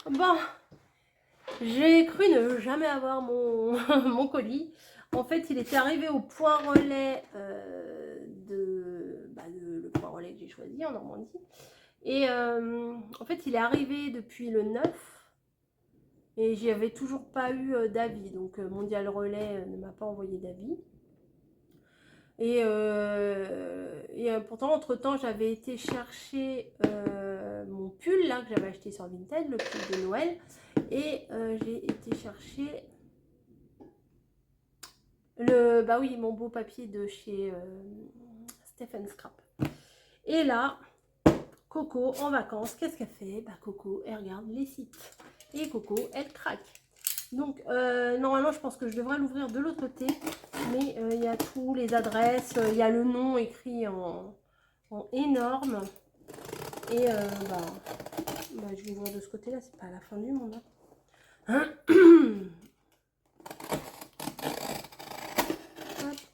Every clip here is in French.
Bon, j'ai cru ne jamais avoir mon, mon colis. En fait, il était arrivé au point relais le point relais que j'ai choisi en Normandie. Et en fait, il est arrivé depuis le 9 et j'y avais toujours pas eu d'avis. Donc, Mondial Relais ne m'a pas envoyé d'avis. Et pourtant, entre-temps, j'avais été chercher mon pull là, que j'avais acheté sur Vinted, le pull de Noël. Et j'ai été chercher mon beau papier de chez Stephen Scrap. Et là, Coco, en vacances, qu'est-ce qu'elle fait? Bah, Coco, elle regarde les sites. Et Coco, elle craque. Donc, normalement, je pense que je devrais l'ouvrir de l'autre côté. Mais il y a tous les adresses, il y a le nom écrit en énorme. Et je vais ouvrir de ce côté-là, c'est pas la fin du monde. Hein.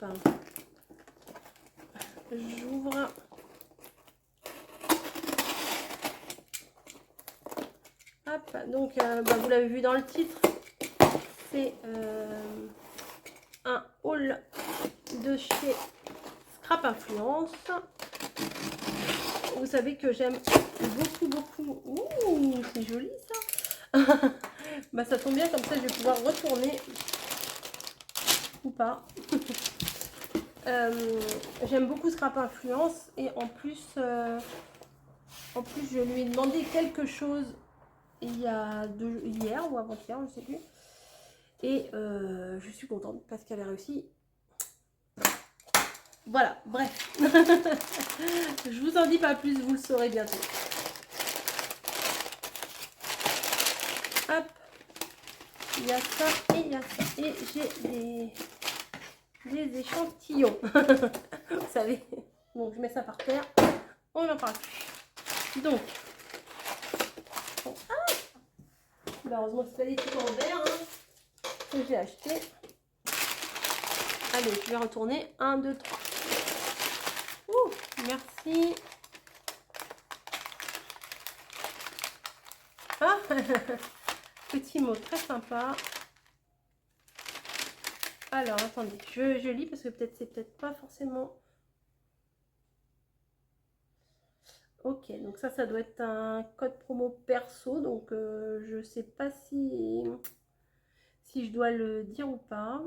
Hop. J'ouvre. Hop, donc vous l'avez vu dans le titre, c'est un haul de chez Scrap Influence. Vous savez que j'aime beaucoup. Ouh, c'est joli ça. Ça tombe bien, comme ça je vais pouvoir retourner ou pas. J'aime beaucoup Scrap Influence et en plus je lui ai demandé quelque chose hier ou avant-hier, je sais plus. Et je suis contente parce qu'elle a réussi. Voilà, bref. Je vous en dis pas plus, vous le saurez bientôt. Hop. Il y a ça et il y a ça. Et j'ai des échantillons. Vous savez. Donc je mets ça par terre. On n'en parle plus. Donc. Bon, heureusement que c'est pas des trucs en verre que j'ai acheté. Allez, je vais retourner. 1, 2, 3. Ouh, merci. Ah, petit mot très sympa. Alors, attendez, je lis parce que c'est peut-être pas forcément... Ok, donc ça doit être un code promo perso, donc je sais pas si je dois le dire ou pas.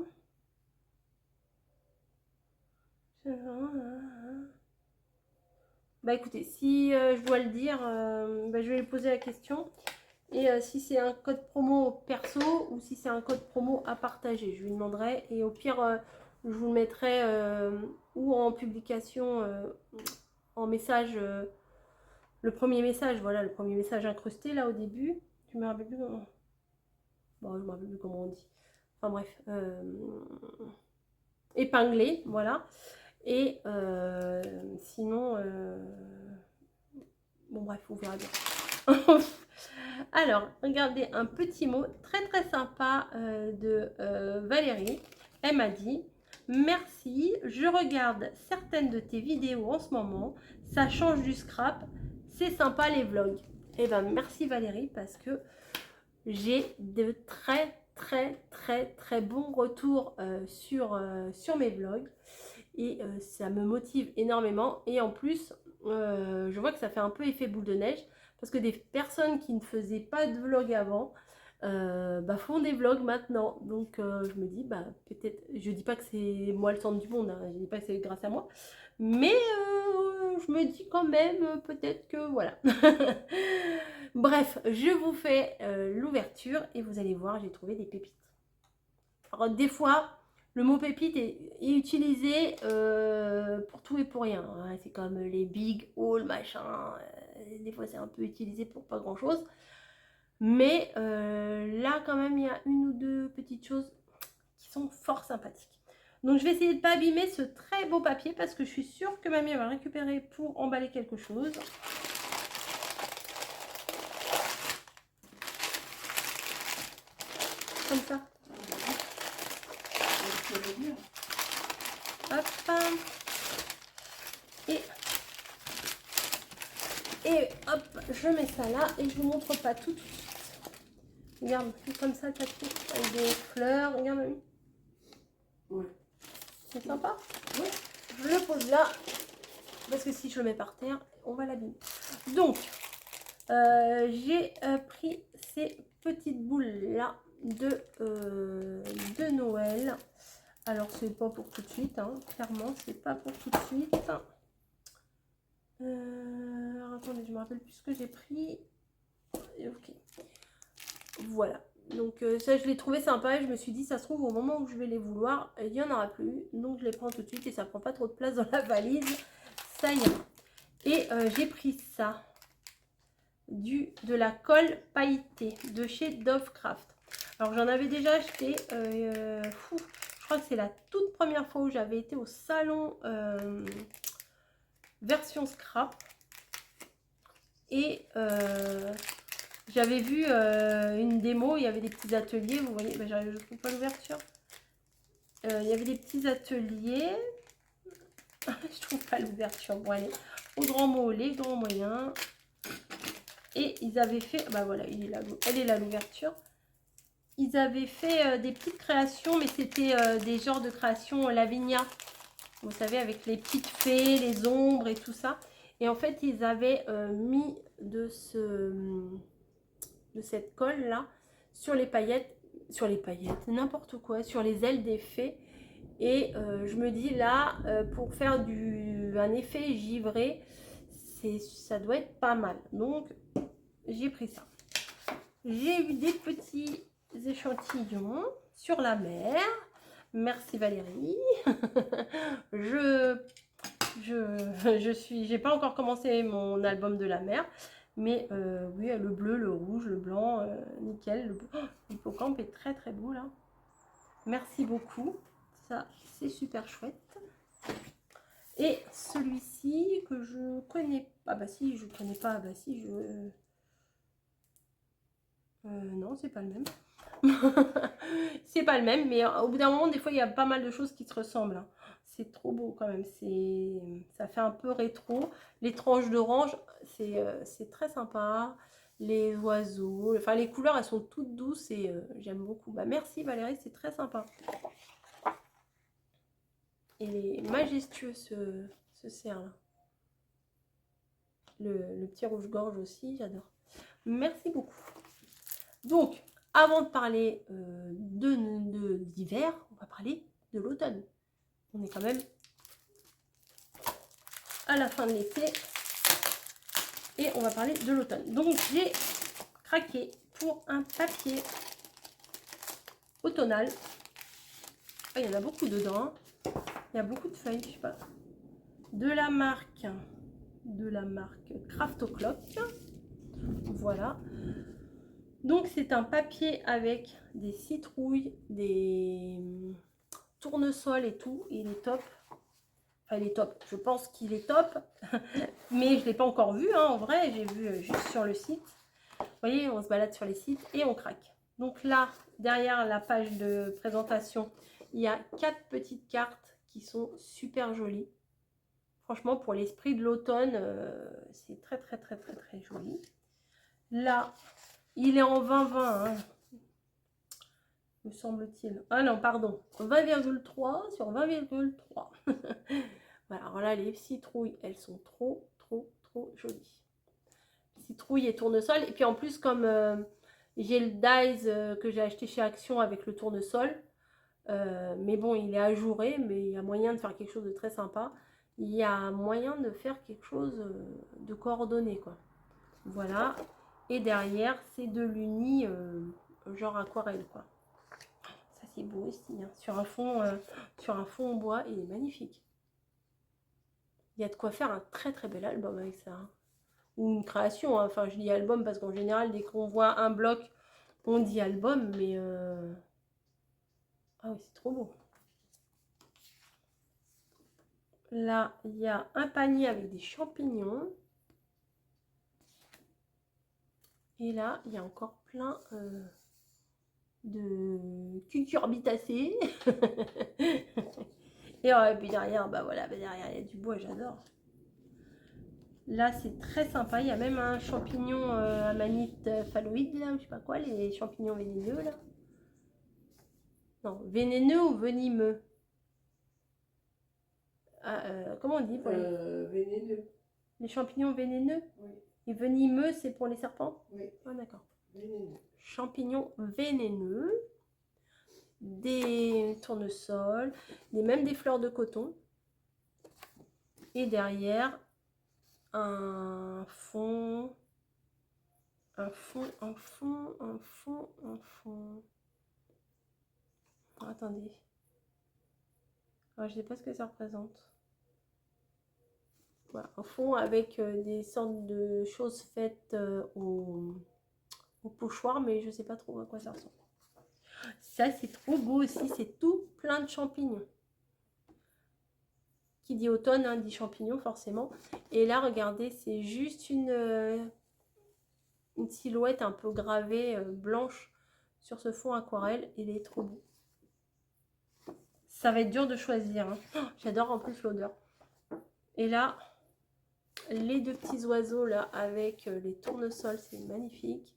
Bah écoutez, si je dois le dire, je vais lui poser la question. Et si c'est un code promo perso ou si c'est un code promo à partager, je lui demanderai. Et au pire, je vous le mettrai ou en publication, en message, le premier message, voilà, le premier message incrusté là au début. Je me rappelle plus comment. Bon, je me rappelle plus comment on dit. Enfin bref, épinglé, voilà. Et sinon, bon bref, vous verrez bien. Alors, regardez un petit mot très sympa de Valérie. Elle m'a dit: merci, je regarde certaines de tes vidéos en ce moment, ça change du scrap, c'est sympa les vlogs. Et ben merci Valérie, parce que j'ai de très bons retours sur mes vlogs et ça me motive énormément. Et en plus, je vois que ça fait un peu effet boule de neige parce que des personnes qui ne faisaient pas de vlog avant font des vlogs maintenant. Donc je me dis, peut-être, je dis pas que c'est moi le centre du monde, hein, je dis pas que c'est grâce à moi, mais je me dis quand même peut-être que voilà. Bref, je vous fais l'ouverture et vous allez voir, j'ai trouvé des pépites. Alors des fois, le mot pépite est utilisé pour tout et pour rien. Hein. C'est comme les big haul, machin. Des fois, c'est un peu utilisé pour pas grand-chose. Mais là, quand même, il y a une ou deux petites choses qui sont fort sympathiques. Donc, je vais essayer de ne pas abîmer ce très beau papier parce que je suis sûre que mamie va le récupérer pour emballer quelque chose. Comme ça. Hop. Et hop, je mets ça là et je vous montre pas tout de suite. Regarde, c'est comme ça le tapis, avec des fleurs. Regarde, mamie. Ouais. C'est sympa. Ouais. Je le pose là, parce que si je le mets par terre, on va l'abîmer. Donc, j'ai pris ces petites boules là de Noël. Alors, c'est pas pour tout de suite, hein. Clairement, c'est pas pour tout de suite. Alors, attendez, je me rappelle plus ce que j'ai pris. Ok. Voilà. Donc, ça, je l'ai trouvé sympa. Et je me suis dit, ça se trouve, au moment où je vais les vouloir, il n'y en aura plus. Donc, je les prends tout de suite et ça prend pas trop de place dans la valise. Ça ira. Et j'ai pris ça. De la colle pailletée de chez Dovecraft. Alors j'en avais déjà acheté, je crois que c'est la toute première fois où j'avais été au salon version scrap et j'avais vu une démo, il y avait des petits ateliers, vous voyez, ben, je ne trouve pas l'ouverture, il y avait des petits ateliers, je trouve pas l'ouverture, bon allez, au grand mot, les grands moyens. Et ils avaient fait, bah voilà, elle est là l'ouverture. Ils avaient fait des petites créations, mais c'était des genres de créations Lavinia. Vous savez, avec les petites fées, les ombres et tout ça. Et en fait, ils avaient mis de cette colle-là sur les paillettes, n'importe quoi, sur les ailes des fées. Et je me dis là, pour faire un effet givré, ça doit être pas mal. Donc, j'ai pris ça. J'ai eu des petits échantillons sur la mer. Merci Valérie. J'ai pas encore commencé mon album de la mer. Mais oui, le bleu, le rouge, le blanc, nickel. L'hippocampe est très très beau là. Merci beaucoup. Ça, c'est super chouette. Et celui-ci que je connais pas. Ah bah si, je connais pas. Ah bah si, non, c'est pas le même. C'est pas le même, mais au bout d'un moment, des fois, il y a pas mal de choses qui se ressemblent. Hein. C'est trop beau quand même. Ça fait un peu rétro. Les tranches d'orange, c'est très sympa. Les oiseaux, enfin les couleurs, elles sont toutes douces et j'aime beaucoup. Bah, merci Valérie, c'est très sympa. Et il est majestueux ce cerf-là. Le petit rouge-gorge aussi, j'adore. Merci beaucoup. Donc, avant de parler d'hiver, on va parler de l'automne. On est quand même à la fin de l'été et on va parler de l'automne. Donc, j'ai craqué pour un papier automnal. Ah, il y en a beaucoup dedans. Hein. Il y a beaucoup de feuilles, je sais pas. De la marque Craft O'Clock. Voilà. Donc, c'est un papier avec des citrouilles, des tournesol et tout. Il est top. Enfin, il est top. Je pense qu'il est top. Mais je ne l'ai pas encore vu. Hein, en vrai, j'ai vu juste sur le site. Vous voyez, on se balade sur les sites et on craque. Donc là, derrière la page de présentation, il y a 4 petites cartes qui sont super jolies. Franchement, pour l'esprit de l'automne, c'est très, très, très, très, très joli. Là, il est en 20-20. Hein. Me semble-t-il. Ah non, pardon. 20,3 sur 20,3. Voilà, alors là, les citrouilles, elles sont trop, trop, trop jolies. Citrouille et tournesol. Et puis en plus, comme j'ai le dies que j'ai acheté chez Action avec le tournesol, mais bon, il est ajouré, mais il y a moyen de faire quelque chose de très sympa. Il y a moyen de faire quelque chose de coordonné, quoi. Voilà. Et derrière, c'est de l'uni genre aquarelle, quoi. Ça, c'est beau aussi. Hein. Sur un fond en bois, il est magnifique. Il y a de quoi faire un très très bel album avec ça. Hein. Ou une création. Hein. Enfin, je dis album parce qu'en général, dès qu'on voit un bloc, on dit album. Mais ah oui, c'est trop beau. Là, il y a un panier avec des champignons. Et là, il y a encore plein de cucurbitacées. Et puis derrière, bah voilà, derrière, il y a du bois, j'adore. Là, c'est très sympa. Il y a même un champignon amanite phalloïde, là, je sais pas quoi, les champignons vénéneux, là. Non, vénéneux ou venimeux? Ah, comment on dit pour Vénéneux. les champignons vénéneux? Oui. Et venimeux, c'est pour les serpents? Oui. Ah, d'accord. Vénéneux. Champignons vénéneux, des tournesols, même des fleurs de coton. Et derrière, un fond. Attendez. Ah, je sais pas ce que ça représente. Voilà, un fond avec des sortes de choses faites au pochoir, mais je sais pas trop à quoi ça ressemble. Ça, c'est trop beau aussi. C'est tout plein de champignons. Qui dit automne, hein, dit champignons forcément. Et là, regardez, c'est juste une silhouette un peu gravée blanche sur ce fond aquarelle. Il est trop beau. Ça va être dur de choisir. Hein. Oh, j'adore en plus l'odeur. Et là, les deux petits oiseaux là avec les tournesols, c'est magnifique.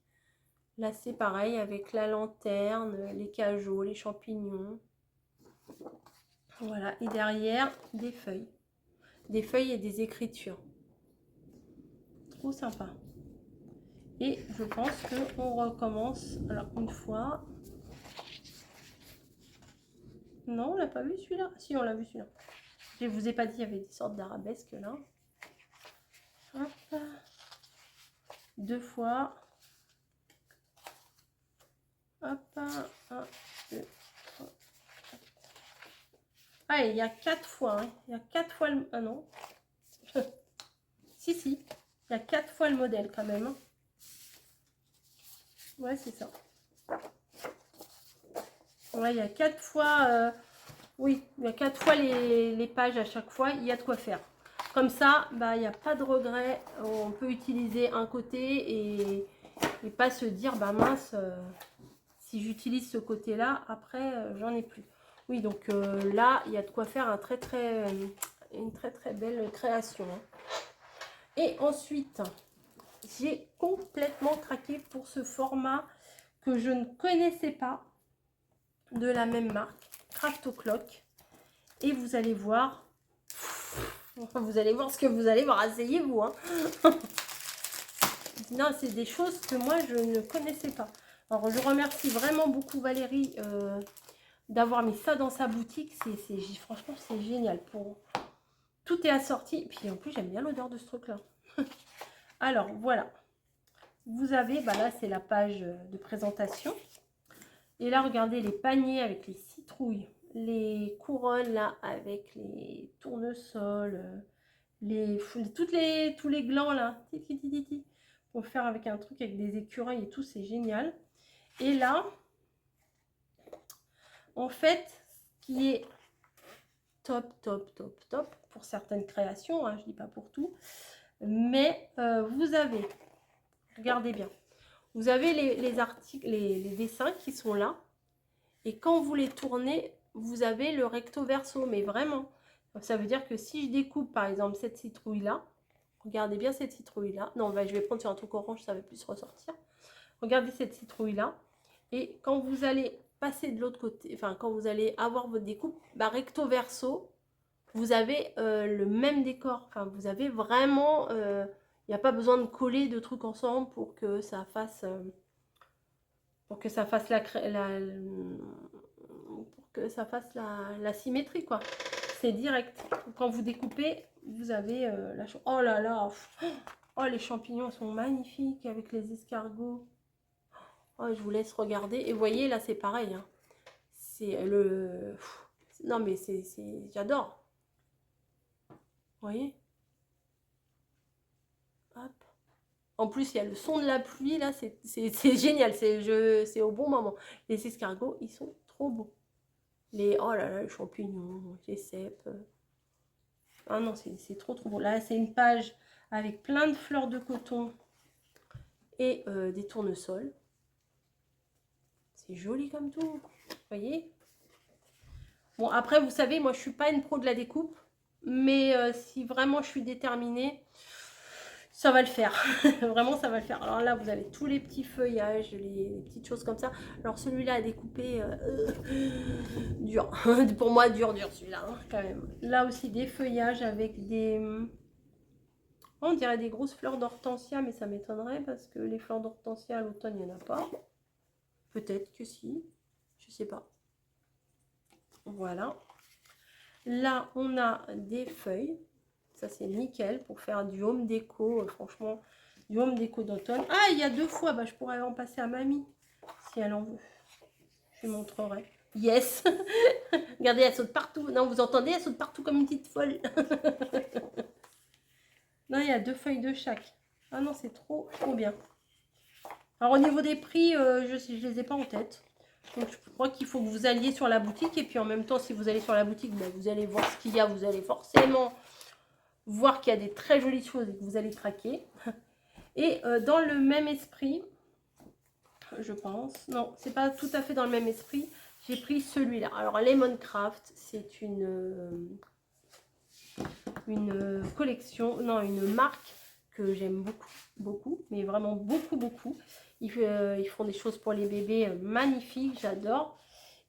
Là, c'est pareil avec la lanterne, les cajots, les champignons. Voilà. Et derrière, des feuilles. Des feuilles et des écritures. Trop sympa. Et je pense qu'on recommence. Alors, une fois. Non, on l'a pas vu celui-là. Si, on l'a vu celui-là. Je vous ai pas dit, il y avait des sortes d'arabesques là. Hop. Deux fois. Hop. Un, deux, trois. Ah, il y a 4 fois. Hein. Il y a 4 fois le. Ah non. si. Il y a 4 fois le modèle quand même. Hein. Ouais, c'est ça. Ouais, il y a 4 fois. Oui, il y a 4 fois les pages à chaque fois. Il y a de quoi faire. Comme ça, bah, il n'y a pas de regret. On peut utiliser un côté et pas se dire, bah mince, si j'utilise ce côté-là, après, j'en ai plus. Oui, donc là, il y a de quoi faire une très belle création. Hein. Et ensuite, j'ai complètement craqué pour ce format que je ne connaissais pas de la même marque, Craft O'Clock. Et vous allez voir ce que vous allez voir, asseyez-vous. Hein. Non, c'est des choses que moi, je ne connaissais pas. Alors, je remercie vraiment beaucoup Valérie d'avoir mis ça dans sa boutique. Franchement, c'est génial. Tout est assorti. Et puis, en plus, j'aime bien l'odeur de ce truc-là. Alors, voilà. Vous avez, bah là, c'est la page de présentation. Et là, regardez les paniers avec les citrouilles. Les couronnes, là, avec les tournesols. Tous les glands, là. Pour faire avec un truc avec des écureuils et tout, c'est génial. Et là, en fait, ce qui est top pour certaines créations, hein, je dis pas pour tout, mais vous avez, regardez bien, vous avez les articles, les dessins qui sont là, et quand vous les tournez, vous avez le recto verso, mais vraiment, ça veut dire que si je découpe par exemple cette citrouille là, regardez bien cette citrouille là, non, bah, je vais prendre sur un truc orange, ça va plus ressortir, regardez cette citrouille là, et quand vous allez passer de l'autre côté, enfin quand vous allez avoir votre découpe, bah, recto verso, vous avez le même décor. Enfin, vous avez vraiment, il n'y a pas besoin de coller deux trucs ensemble pour que ça fasse, pour que ça fasse la symétrie, quoi. C'est direct. Quand vous découpez, vous avez la chose. Oh là là, oh les champignons sont magnifiques avec les escargots. Oh, je vous laisse regarder. Et vous voyez, là, c'est pareil. Hein. C'est le... Non, mais j'adore. Vous voyez? Hop. En plus, il y a le son de la pluie, là, c'est génial. C'est au bon moment. Les escargots, ils sont trop beaux. Oh là là, les champignons, les cèpes. Ah non, c'est trop beau. Là, c'est une page avec plein de fleurs de coton et des tournesols. C'est joli comme tout. Vous voyez? Bon, après, vous savez, moi, je suis pas une pro de la découpe. Mais si vraiment je suis déterminée, Ça va le faire, vraiment ça va le faire. Alors là, vous avez tous les petits feuillages, les petites choses comme ça. Alors celui-là à découper, dur. Pour moi, dur celui-là, hein, quand même. Là aussi, des feuillages avec des... On dirait des grosses fleurs d'hortensia, mais ça m'étonnerait parce que les fleurs d'hortensia à l'automne, il n'y en a pas. Peut-être que si, je sais pas. Voilà. Là, on a des feuilles. Ça, c'est nickel pour faire du home déco. Franchement, du home déco d'automne. Ah, il y a 2 fois. Bah, je pourrais en passer à mamie si elle en veut. Je lui montrerai. Yes. Regardez, elle saute partout. Non, vous entendez, elle saute partout comme une petite folle. Non, il y a 2 feuilles de chaque. Ah non, c'est trop bien. Alors, au niveau des prix, je ne les ai pas en tête. Donc, je crois qu'il faut que vous alliez sur la boutique. Et puis, en même temps, si vous allez sur la boutique, bah, vous allez voir ce qu'il y a. Vous allez forcément voir qu'il y a des très jolies choses et que vous allez craquer. Et dans le même esprit, je pense, non, c'est pas tout à fait dans le même esprit, j'ai pris celui-là. Alors, Lemoncraft, c'est une collection, non, une marque que j'aime beaucoup, mais vraiment beaucoup. Ils font des choses pour les bébés magnifiques, j'adore.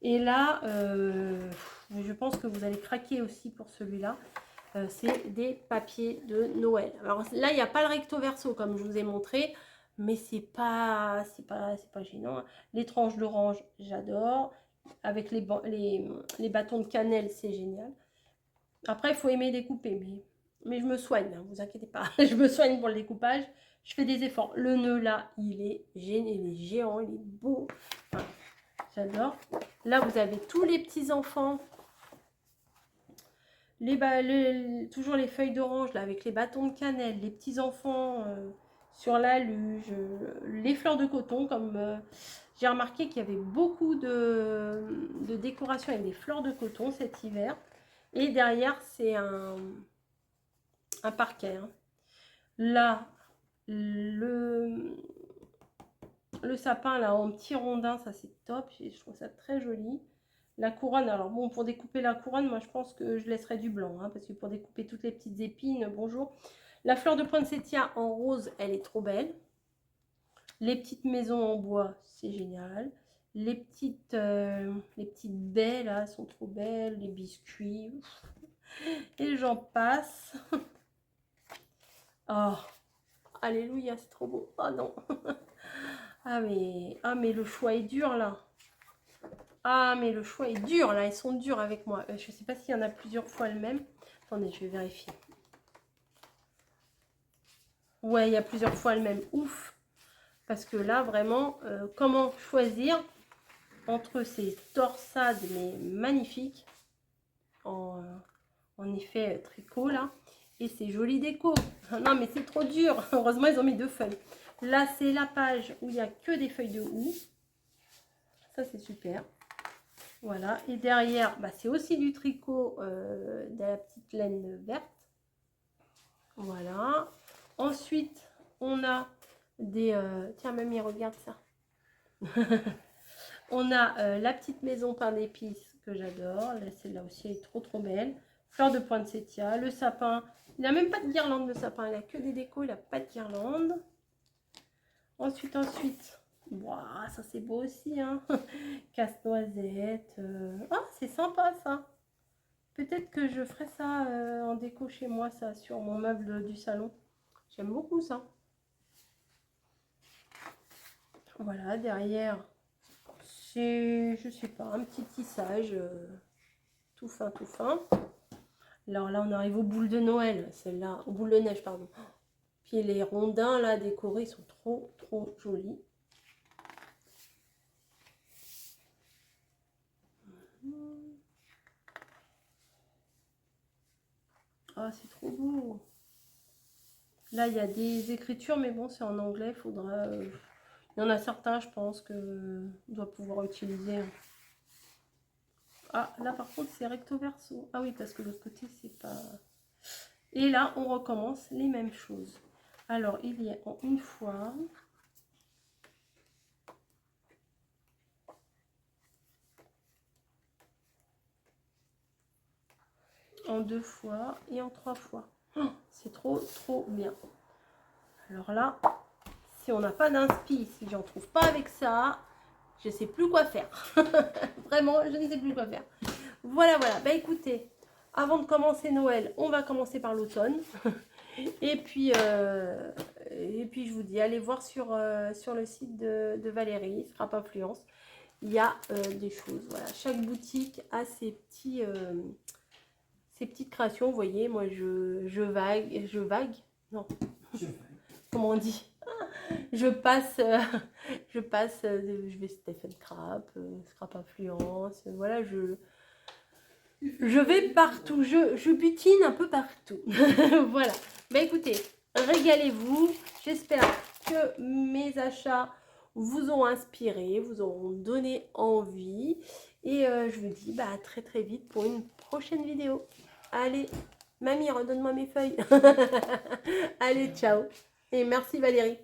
Et là, je pense que vous allez craquer aussi pour celui-là. C'est des papiers de Noël. Alors là, il n'y a pas le recto verso comme je vous ai montré, mais c'est pas gênant. Les tranches d'orange, j'adore. Avec les bâtons de cannelle, c'est génial. Après, il faut aimer découper, mais je me soigne, hein, vous inquiétez pas. Je me soigne pour le découpage. Je fais des efforts. Le nœud là, il est génial, il est géant, il est beau. Enfin, j'adore. Là, vous avez tous les petits enfants. Toujours les feuilles d'orange là avec les bâtons de cannelle, les petits enfants sur la luge, les fleurs de coton comme j'ai remarqué qu'il y avait beaucoup de décoration avec des fleurs de coton cet hiver. Et derrière c'est un parquet. Hein. Là, le sapin là en petit rondin, ça c'est top, je trouve ça très joli. La couronne, alors bon, pour découper la couronne, moi je pense que je laisserai du blanc, hein, parce que pour découper toutes les petites épines, bonjour. La fleur de poinsettia en rose, elle est trop belle. Les petites maisons en bois, c'est génial. Les petites baies là sont trop belles, les biscuits, et j'en passe. Oh, alléluia, c'est trop beau. Oh non. Ah mais le choix est dur là. Ah, mais le choix est dur, là. Ils sont durs avec moi. Je ne sais pas s'il y en a plusieurs fois le même. Attendez, je vais vérifier. Ouais, il y a plusieurs fois le même. Ouf. Parce que là, vraiment, comment choisir entre ces torsades, mais magnifiques, en effet tricot, là, et ces jolies décos. Non, mais c'est trop dur. Heureusement, ils ont mis 2 feuilles. Là, c'est la page où il n'y a que des feuilles de houx. Ça, c'est super. Voilà, et derrière, bah, c'est aussi du tricot de la petite laine verte. Voilà. Ensuite, on a des... tiens, mamie, regarde ça. On a la petite maison pain d'épices que j'adore. Celle-là aussi, elle est trop belle. Fleur de poinsettia, le sapin. Il n'a même pas de guirlande, le sapin. Il n'a que des décos, il n'a pas de guirlande. Ensuite... Wow, ça c'est beau aussi, hein. Casse-noisette. Ah, c'est sympa ça. Peut-être que je ferai ça en déco chez moi, ça, sur mon meuble du salon. J'aime beaucoup ça. Voilà, derrière, c'est, je sais pas, un petit tissage tout fin. Alors là, on arrive aux boules de Noël, celle-là, aux boules de neige, pardon. Puis les rondins, là, décorés, sont trop jolis. Ah, c'est trop beau. Là, il y a des écritures, mais bon, c'est en anglais. Faudra. Il y en a certains, je pense, que on doit pouvoir utiliser. Ah, là, par contre, c'est recto verso. Ah oui, parce que l'autre côté, c'est pas. Et là, on recommence les mêmes choses. Alors, il y a en une fois. En 2 fois et en 3 fois. Oh, c'est trop bien. Alors là, si on n'a pas d'inspi, si j'en trouve pas avec ça, je sais plus quoi faire. Vraiment, je ne sais plus quoi faire. Voilà, voilà. Bah écoutez, avant de commencer Noël, on va commencer par l'automne. Et puis je vous dis, allez voir sur le site de Valérie, Scrap Influence. Il y a des choses. Voilà, chaque boutique a ses petites créations. Vous voyez, moi je vague. Non, comment on dit? Je passe, je vais Stephen Crap, Scrap Influence. Voilà, je vais partout, je butine un peu partout. Voilà. Bah écoutez, régalez-vous. J'espère que mes achats vous ont inspiré, vous auront donné envie. Et je vous dis à très très vite pour une prochaine vidéo. Allez, mamie, redonne-moi mes feuilles. Allez, ciao. Et merci Valérie.